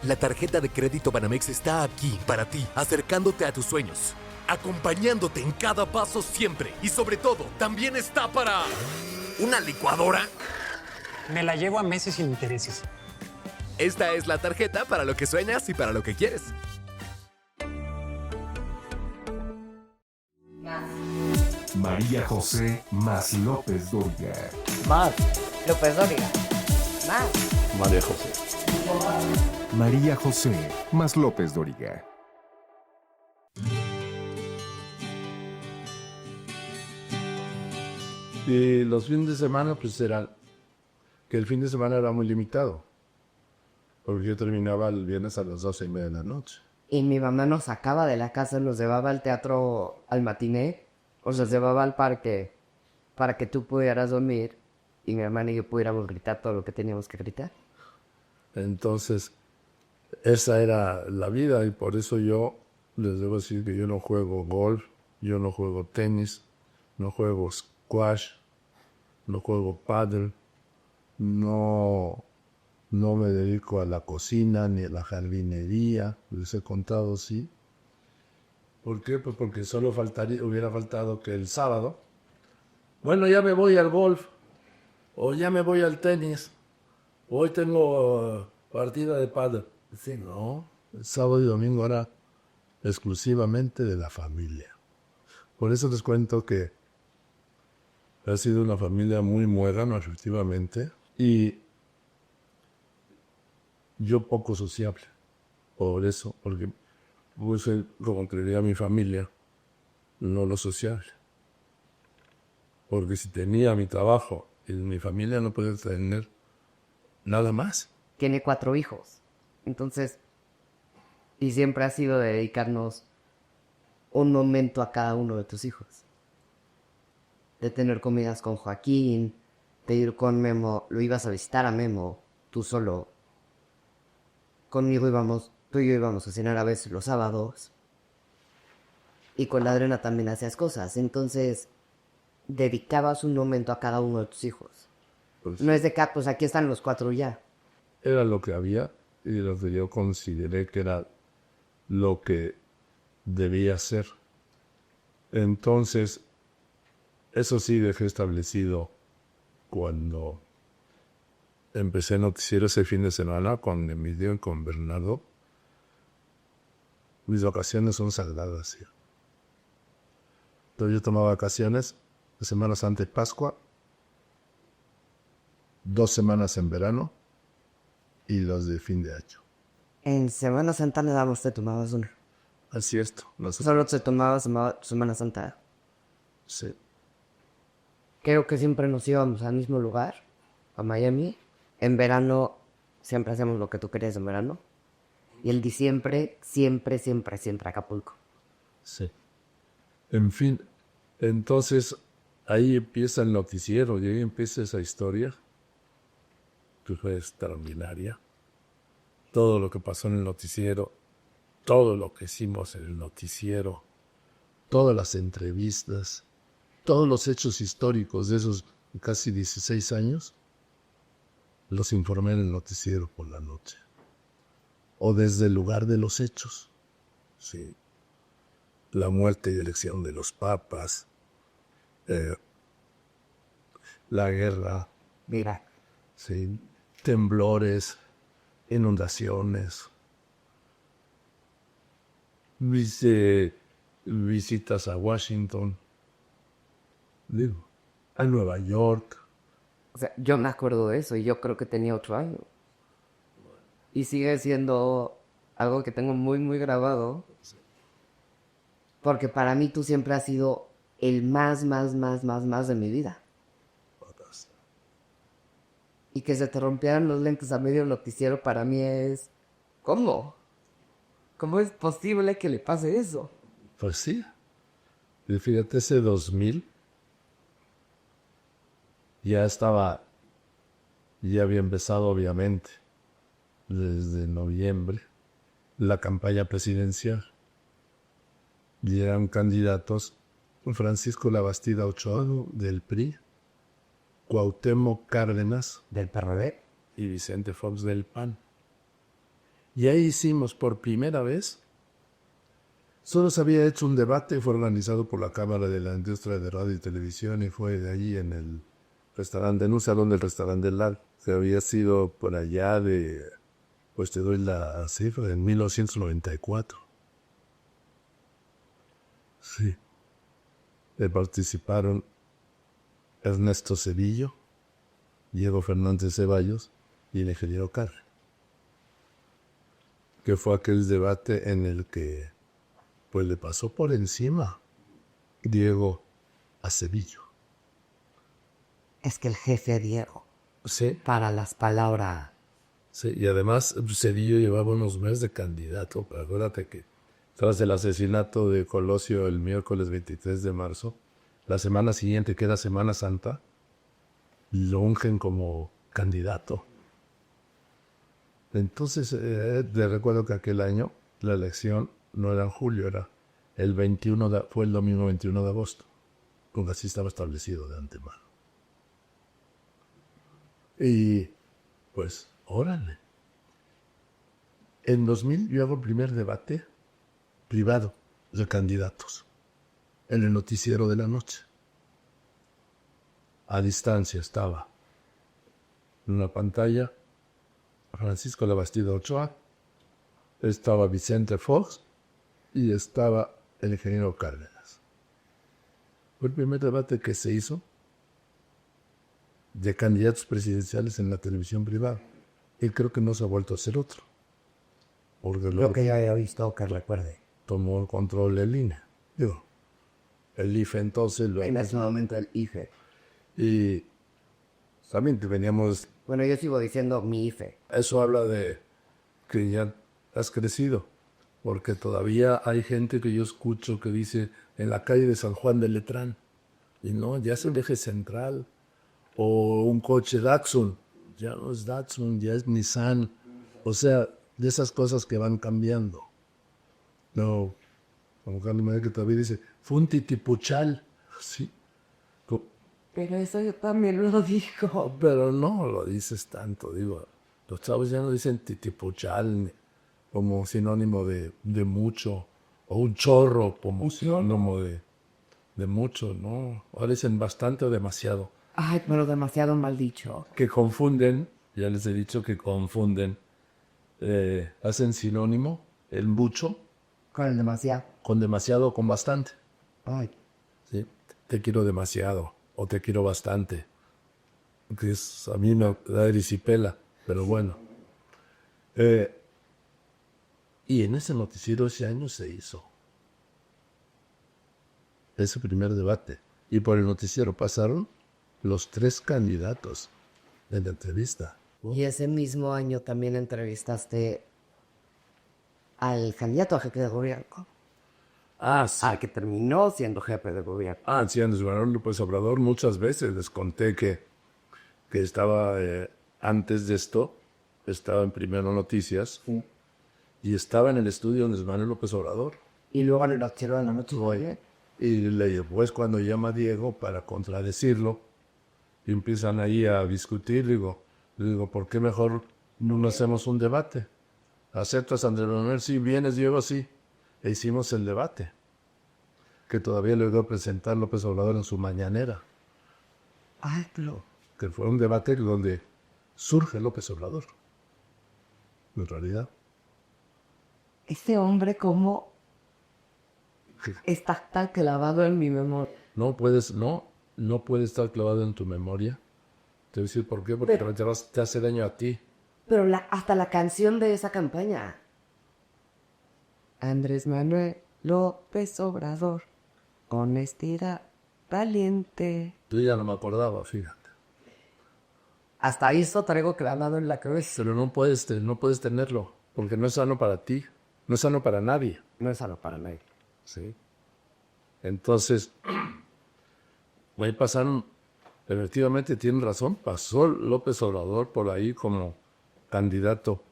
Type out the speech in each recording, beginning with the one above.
La tarjeta de crédito Banamex está aquí para ti, acercándote a tus sueños, acompañándote en cada paso siempre. Y sobre todo, también está para... ¿una licuadora? Me la llevo a meses sin intereses. Esta es la tarjeta para lo que sueñas y para lo que quieres. María José más López Dóriga. Más López Dóriga. Más María José. María José más López Dóriga. Y los fines de semana, pues era que el fin de semana era muy limitado. Porque yo terminaba el viernes a las 12:30 de la noche. Y mi mamá nos sacaba de la casa, nos llevaba al teatro al matiné, o nos llevaba al parque para que tú pudieras dormir y mi hermana y yo pudiéramos gritar todo lo que teníamos que gritar. Entonces, esa era la vida y por eso yo les debo decir que yo no juego golf, yo no juego tenis, no juego squash, no juego paddle, no me dedico a la cocina ni a la jardinería, les he contado, sí. ¿Por qué? Pues porque solo hubiera faltado que el sábado, bueno, ya me voy al golf, o ya me voy al tenis, hoy tengo partida de pádel. Sí, no, el sábado y domingo era exclusivamente de la familia. Por eso les cuento que ha sido una familia muy muégano, efectivamente, y yo poco sociable. Por eso, porque puse como creería mi familia, no lo sociable. Porque si tenía mi trabajo y mi familia no podía tener nada más. Tiene 4 hijos. Entonces, y siempre ha sido de dedicarnos un momento a cada uno de tus hijos. De tener comidas con Joaquín, de ir con Memo, lo ibas a visitar a Memo, tú solo. Conmigo tú y yo íbamos a cenar a veces los sábados. Y con la Adriana también hacías cosas. Entonces, dedicabas un momento a cada uno de tus hijos. Pues, No es de que, pues aquí están los 4 ya. era lo que había y lo que yo consideré que era lo que debía ser. Entonces, eso sí dejé establecido cuando empecé noticiero ese fin de semana con Emilio y con Bernardo. Mis vacaciones son sagradas. ¿Sí? Entonces yo tomaba vacaciones de Semana Santa y Pascua, 2 semanas en verano y los de fin de año. En Semana Santa nada más te tomabas una. Así es. Solo te tomabas Semana Santa. Sí. Creo que siempre nos íbamos al mismo lugar, a Miami. En verano siempre hacíamos lo que tú querías en verano. Y el diciembre siempre a Acapulco. Sí. En fin, entonces ahí empieza el noticiero y ahí empieza esa historia que fue extraordinaria. Todo lo que pasó en el noticiero, todo lo que hicimos en el noticiero, todas las entrevistas, todos los hechos históricos de esos casi 16 años, los informé en el noticiero por la noche. O desde el lugar de los hechos. Sí. La muerte y elección de los papas, la guerra, Mira, sí, temblores, inundaciones, visitas a Washington, digo, a Nueva York. o sea, yo me acuerdo de eso y yo creo que tenía 8 años. Y sigue siendo algo que tengo muy grabado. Porque para mí tú siempre has sido el más de mi vida. Y que se te rompieran los lentes a medio noticiero para mí es... ¿Cómo? ¿Cómo es posible que le pase eso? Pues sí. Y fíjate, ese 2000 ya había empezado obviamente desde noviembre la campaña presidencial. Y eran candidatos Francisco Labastida Ochoa del PRI, Cuauhtémoc Cárdenas ¿Del PRD? y Vicente Fox del PAN. Y ahí hicimos por primera vez, solo se había hecho un debate, fue organizado por la Cámara de la Industria de Radio y Televisión y fue de allí en el restaurante, en un salón del restaurante del Lar, que había sido por allá de, pues te doy la cifra, en 1994. Sí. Participaron Ernesto Cedillo, Diego Fernández Ceballos y el ingeniero Carre, que fue aquel debate en el que pues le pasó por encima Diego a Cedillo. Es que el jefe Diego, Sí, para las palabras... sí, y además Cedillo llevaba unos meses de candidato, pero acuérdate que tras el asesinato de Colosio el miércoles 23 de marzo, la semana siguiente, que era Semana Santa, lo ungen como candidato. Entonces, te recuerdo que aquel año la elección no era en julio, era el 21 fue el domingo 21 de agosto, porque así estaba establecido de antemano. Y, pues, órale. En 2000 yo hago el primer debate privado de candidatos en el noticiero de la noche. A distancia estaba en una pantalla Francisco Labastida Ochoa, estaba Vicente Fox y estaba el ingeniero Cárdenas. Fue el primer debate que se hizo de candidatos presidenciales en la televisión privada. Y creo que no se ha vuelto a hacer otro. Porque Lo que yo había visto, que recuerde. tomó el control del INE. Digo, el IFE entonces lo... En ese momento el IFE. Y también veníamos... Bueno, yo sigo diciendo mi IFE. Eso habla de que ya has crecido. Porque todavía hay gente que yo escucho que dice en la calle de San Juan de Letrán. Y no, ya es el eje central. O un coche Datsun. Ya no es Datsun, ya es Nissan. O sea, de esas cosas que van cambiando. No, como Carlos María que todavía dice, fue un titipuchal. Sí. Pero eso yo también lo digo. Pero no lo dices tanto, digo. Los chavos ya no dicen titipuchal como sinónimo de mucho. O un chorro como sinónimo de mucho, ¿no? Ahora dicen bastante o demasiado. Ay, pero demasiado mal dicho. Que confunden, ya les he dicho que confunden, hacen sinónimo el mucho Con el demasiado. con demasiado o con bastante. Ay. ¿Sí? Te quiero demasiado o te quiero bastante. Que a mí me da erisipela, pero bueno. Y en ese noticiero ese año se hizo ese primer debate. Y por el noticiero pasaron los 3 candidatos de la entrevista. Y ese mismo año también entrevistaste al candidato a jefe de gobierno. Ah, sí. Al que terminó siendo jefe de gobierno. Ah, sí, Andrés Manuel López Obrador muchas veces les conté que estaba, antes de esto, estaba en Primero Noticias y estaba en el estudio Andrés Manuel López Obrador. Y luego en el noticiero de la noche. Y después cuando llama a Diego para contradecirlo y empiezan ahí a discutir, le digo, ¿por qué mejor no hacemos un debate? ¿Aceptas, Andrés Manuel? Sí. ¿Vienes, Diego? Sí. E hicimos el debate, que todavía le iba a presentar López Obrador en su mañanera. Ay, pero... Que fue un debate donde surge López Obrador. En realidad. Ese hombre como... está tan clavado en mi memoria. No puede estar clavado en tu memoria. Te voy a decir por qué, porque te hace daño a ti. Pero hasta la canción de esa campaña. Andrés Manuel López Obrador, honestidad valiente. Yo ya no me acordaba, fíjate. Hasta eso traigo clavado en la cabeza. Pero no puedes tenerlo, porque no es sano para ti, no es sano para nadie. No es algo para nadie. Sí. Entonces, ahí pasaron, efectivamente tienen razón, pasó López Obrador por ahí como candidato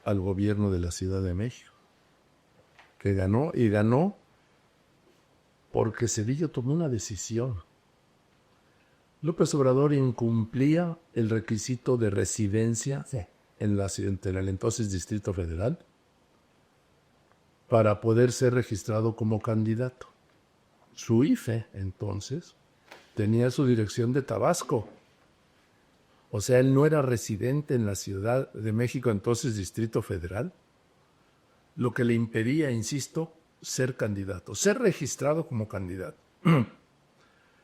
al gobierno de la Ciudad de México, que ganó porque Cedillo tomó una decisión. López Obrador incumplía el requisito de residencia en el entonces Distrito Federal para poder ser registrado como candidato. Su IFE, entonces, tenía su dirección de Tabasco. O sea, él no era residente en la Ciudad de México, entonces Distrito Federal, lo que le impedía, insisto, ser candidato, ser registrado como candidato.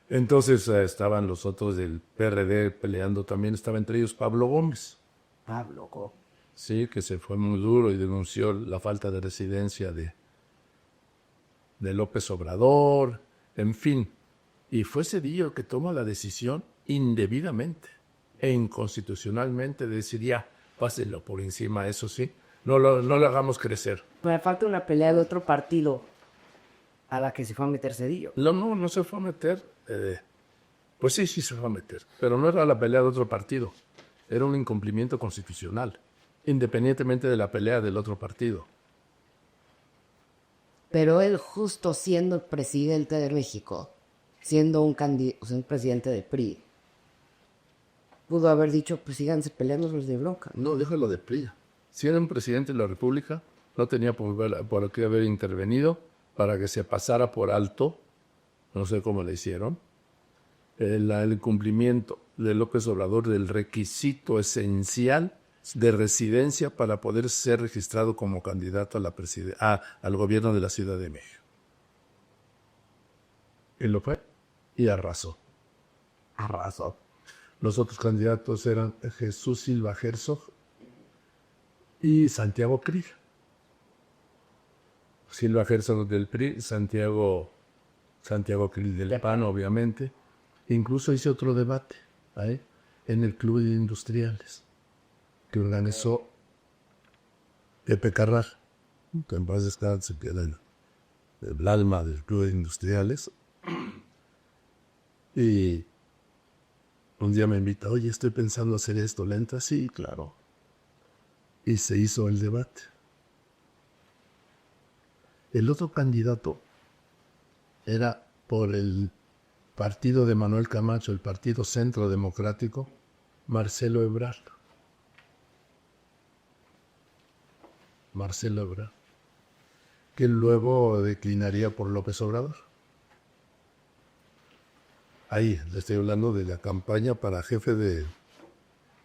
Entonces estaban los otros del PRD peleando también, estaba entre ellos Pablo Gómez. Pablo Gómez. Sí, que se fue muy duro y denunció la falta de residencia de López Obrador, en fin. Y fue Cedillo el que tomó la decisión indebidamente e inconstitucionalmente de decir ya, pásenlo por encima, eso sí, no lo hagamos crecer. Me falta una pelea de otro partido a la que se fue a meter Cedillo. No se fue a meter. Pues sí se fue a meter. Pero no era la pelea de otro partido. Era un incumplimiento constitucional, independientemente de la pelea del otro partido. Pero él, justo siendo presidente de México, siendo un presidente de PRI, pudo haber dicho, pues síganse peleando los de bronca. No, déjalo de PRI. Si era un presidente de la República, no tenía por qué haber intervenido para que se pasara por alto, no sé cómo le hicieron, el cumplimiento de López Obrador del requisito esencial de residencia para poder ser registrado como candidato al gobierno de la Ciudad de México. Y lo fue y arrasó. Arrasó. Los otros candidatos eran Jesús Silva Herzog y Santiago Krill. Silva Herzog del PRI, Santiago Krill del PAN, obviamente. Incluso hice otro debate ahí, en el Club de Industriales, que organizó Pepe Carraj, que en paz descanse, que era el alma del Club de Industriales. Y un día me invita, oye, estoy pensando hacer esto, ¿le entra? Sí, claro. Y se hizo el debate. El otro candidato era por el partido de Manuel Camacho, el Partido Centro Democrático, Marcelo Ebrard. Que luego declinaría por López Obrador. Ahí le estoy hablando de la campaña para jefe de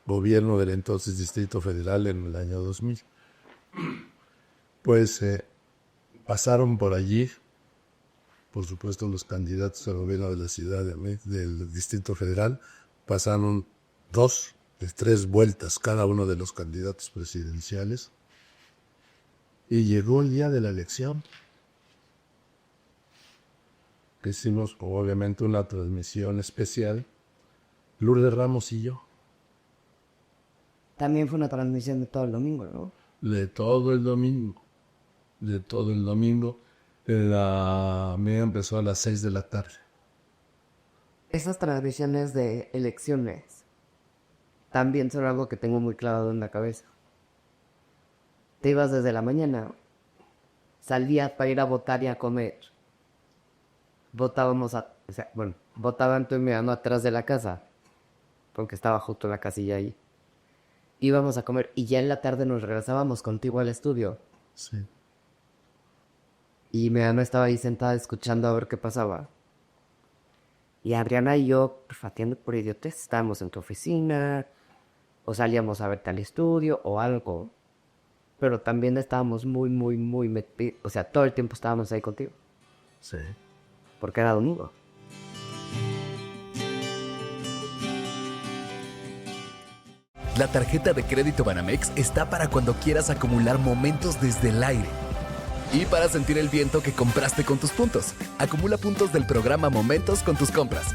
gobierno del entonces Distrito Federal en el año 2000. Pues pasaron por allí, por supuesto, los candidatos al gobierno de la ciudad del Distrito Federal. Pasaron 2 de 3 vueltas cada uno de los candidatos presidenciales. Y llegó el día de la elección, que hicimos obviamente una transmisión especial, Lourdes Ramos y yo. También fue una transmisión de todo el domingo, ¿no? De todo el domingo. La mía empezó a las 6 de la tarde. Esas transmisiones de elecciones también son algo que tengo muy clavado en la cabeza. Te ibas desde la mañana, salías para ir a votar y a comer. Votaban tú y mi hermano atrás de la casa, porque estaba justo la casilla ahí. Íbamos a comer y ya en la tarde nos regresábamos contigo al estudio. Sí. Y mi hermano estaba ahí sentada escuchando a ver qué pasaba. Y Adriana y yo, atiendo por idiotez, estábamos en tu oficina, o salíamos a verte al estudio, o algo. Pero también estábamos muy metidos, o sea, todo el tiempo estábamos ahí contigo. Sí. Porque era domingo. La tarjeta de crédito Banamex está para cuando quieras acumular momentos desde el aire. Y para sentir el viento que compraste con tus puntos. Acumula puntos del programa Momentos con tus compras.